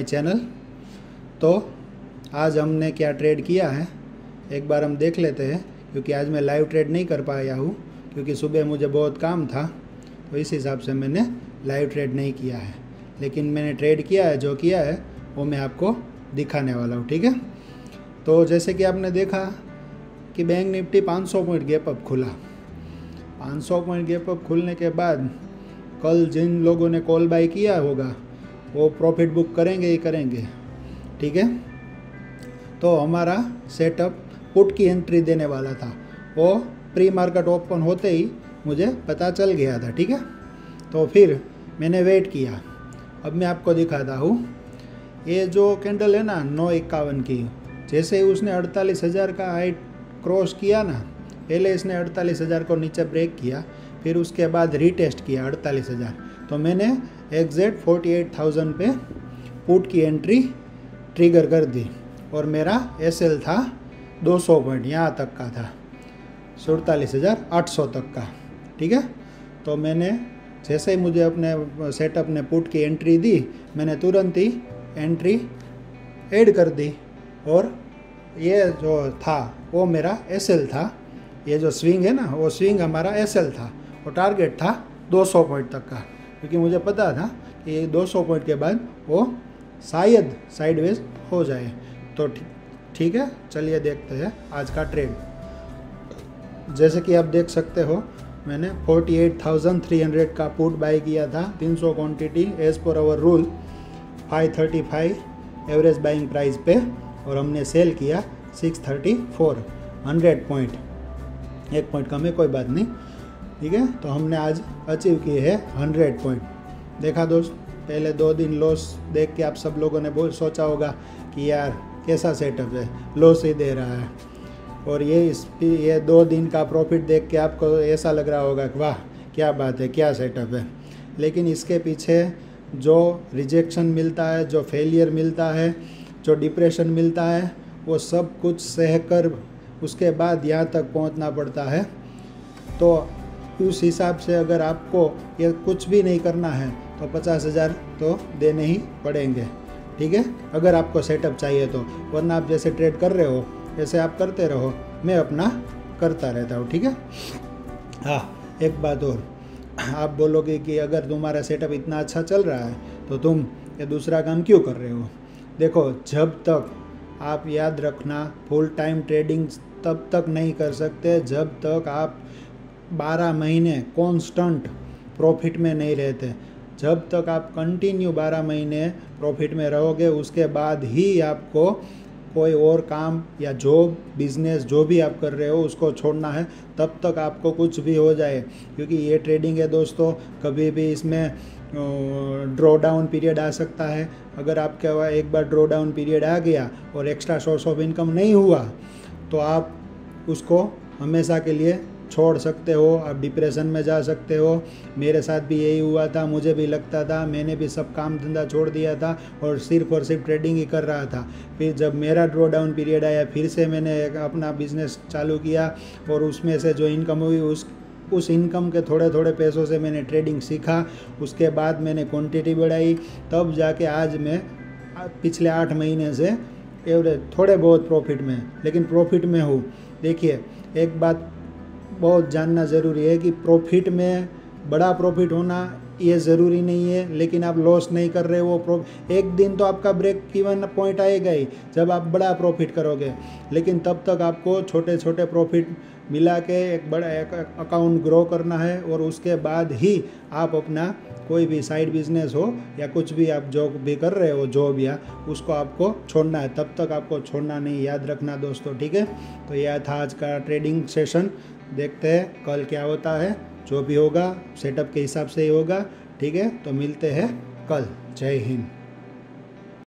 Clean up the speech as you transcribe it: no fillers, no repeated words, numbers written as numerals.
Channel. तो आज हमने क्या ट्रेड किया है एक बार हम देख लेते हैं, क्योंकि आज मैं लाइव ट्रेड नहीं कर पाया हूँ क्योंकि सुबह मुझे बहुत काम था, तो इस हिसाब से मैंने लाइव ट्रेड नहीं किया है। लेकिन मैंने ट्रेड किया है, जो किया है वो मैं आपको दिखाने वाला हूँ, ठीक है। तो जैसे कि आपने देखा कि bank Nifty 500 point gap up खुला। 500 पॉइंट गैप अप खुलने के बाद कल जिन लोगों ने कॉल बाय किया होगा वो प्रॉफिट बुक करेंगे ही करेंगे, ठीक है। तो हमारा सेटअप पुट की एंट्री देने वाला था, वो प्री मार्केट ओपन होते ही मुझे पता चल गया था, ठीक है। तो फिर मैंने वेट किया। अब मैं आपको दिखाता हूँ, ये जो कैंडल है ना 951 की, जैसे ही उसने 48,000 का हाई क्रॉस किया ना, पहले इसने 48,000 को नीचे ब्रेक किया, फिर उसके बाद रीटेस्ट किया 48,000, तो मैंने एग्जैक्ट 48,000 पे पुट की एंट्री ट्रिगर कर दी और मेरा एसएल था 200 पॉइंट, यहाँ तक का था 47,800 तक का, ठीक है। तो मैंने जैसे ही मुझे अपने सेटअप ने पुट की एंट्री दी, मैंने तुरंत ही एंट्री ऐड कर दी और ये जो था वो मेरा एसएल था। ये जो स्विंग है ना, वो स्विंग हमारा एसएल था और टारगेट था 200 पॉइंट तक का, क्योंकि मुझे पता था कि 200 पॉइंट के बाद वो शायद साइडवेज हो जाए। तो ठीक है, चलिए देखते हैं आज का ट्रेड। जैसे कि आप देख सकते हो, मैंने 48,300 का पुट बाय किया था, 300 quantity as per our rule 535 average buying price पे, और हमने सेल किया 634, 100 पॉइंट, 1 पॉइंट कम है कोई बात नहीं, ठीक है। तो हमने आज अचीव किए है 100 पॉइंट। देखा दोस्त, पहले 2 दिन लॉस देख के आप सब लोगों ने बहुत सोचा होगा कि यार कैसा सेटअप है, लॉस ही दे रहा है, और ये 2 दिन का प्रॉफिट देख के आपको ऐसा लग रहा होगा कि वाह क्या बात है, क्या सेटअप है। लेकिन इसके पीछे जो रिजेक्शन मिलता है, जो फेलियर मिलता है, जो डिप्रेशन मिलता है, वो सब कुछ सहकर उसके बाद यहाँ तक पहुँचना पड़ता है। तो उस हिसाब से अगर आपको ये कुछ भी नहीं करना है तो 50,000 तो देने ही पड़ेंगे, ठीक है, अगर आपको सेटअप चाहिए तो। वरना आप जैसे ट्रेड कर रहे हो ऐसे आप करते रहो, मैं अपना करता रहता हूँ, ठीक है। हाँ, एक बात और, आप बोलोगे कि अगर तुम्हारा सेटअप इतना अच्छा चल रहा है तो तुम ये दूसरा काम क्यों कर रहे हो। देखो, जब तक आप याद रखना फुल टाइम ट्रेडिंग तब तक नहीं कर सकते जब तक आप 12 महीने कॉन्स्टेंट प्रॉफिट में नहीं रहते। जब तक आप कंटिन्यू 12 महीने प्रॉफिट में रहोगे, उसके बाद ही आपको कोई और काम या जॉब बिजनेस जो भी आप कर रहे हो उसको छोड़ना है, तब तक आपको कुछ भी हो जाए। क्योंकि ये ट्रेडिंग है दोस्तों, कभी भी इसमें ड्रॉ डाउन पीरियड आ सकता है। अगर आपके वहाँ एक बार ड्रॉ डाउन पीरियड आ गया और एक्स्ट्रा सोर्स ऑफ इनकम नहीं हुआ तो आप उसको हमेशा के लिए छोड़ सकते हो, आप डिप्रेशन में जा सकते हो। मेरे साथ भी यही हुआ था, मुझे भी लगता था, मैंने भी सब काम धंधा छोड़ दिया था और सिर्फ ट्रेडिंग ही कर रहा था। फिर जब मेरा ड्रॉ डाउन पीरियड आया, फिर से मैंने अपना बिजनेस चालू किया और उसमें से जो इनकम हुई उस इनकम के थोड़े थोड़े पैसों से मैंने ट्रेडिंग सीखा। उसके बाद मैंने क्वांटिटी बढ़ाई, तब जाके आज मैं पिछले 8 महीने से एवरेज थोड़े बहुत प्रॉफिट में, लेकिन प्रॉफिट में हूँ। देखिए, एक बात बहुत जानना ज़रूरी है कि प्रॉफिट में बड़ा प्रॉफिट होना ये ज़रूरी नहीं है, लेकिन आप लॉस नहीं कर रहे हो। एक दिन तो आपका ब्रेक इवन पॉइंट आएगा ही जब आप बड़ा प्रॉफिट करोगे, लेकिन तब तक आपको छोटे छोटे प्रॉफिट मिला के एक बड़ा अकाउंट ग्रो करना है, और उसके बाद ही आप अपना कोई भी साइड बिजनेस हो या कुछ भी आप जो भी कर रहे हो जॉब या उसको आपको छोड़ना है, तब तक आपको छोड़ना नहीं, याद रखना दोस्तों, ठीक है। तो यह था आज का ट्रेडिंग सेशन। देखते हैं कल क्या होता है, जो भी होगा सेटअप के हिसाब से ही होगा, ठीक है। तो मिलते हैं कल। जय हिंद।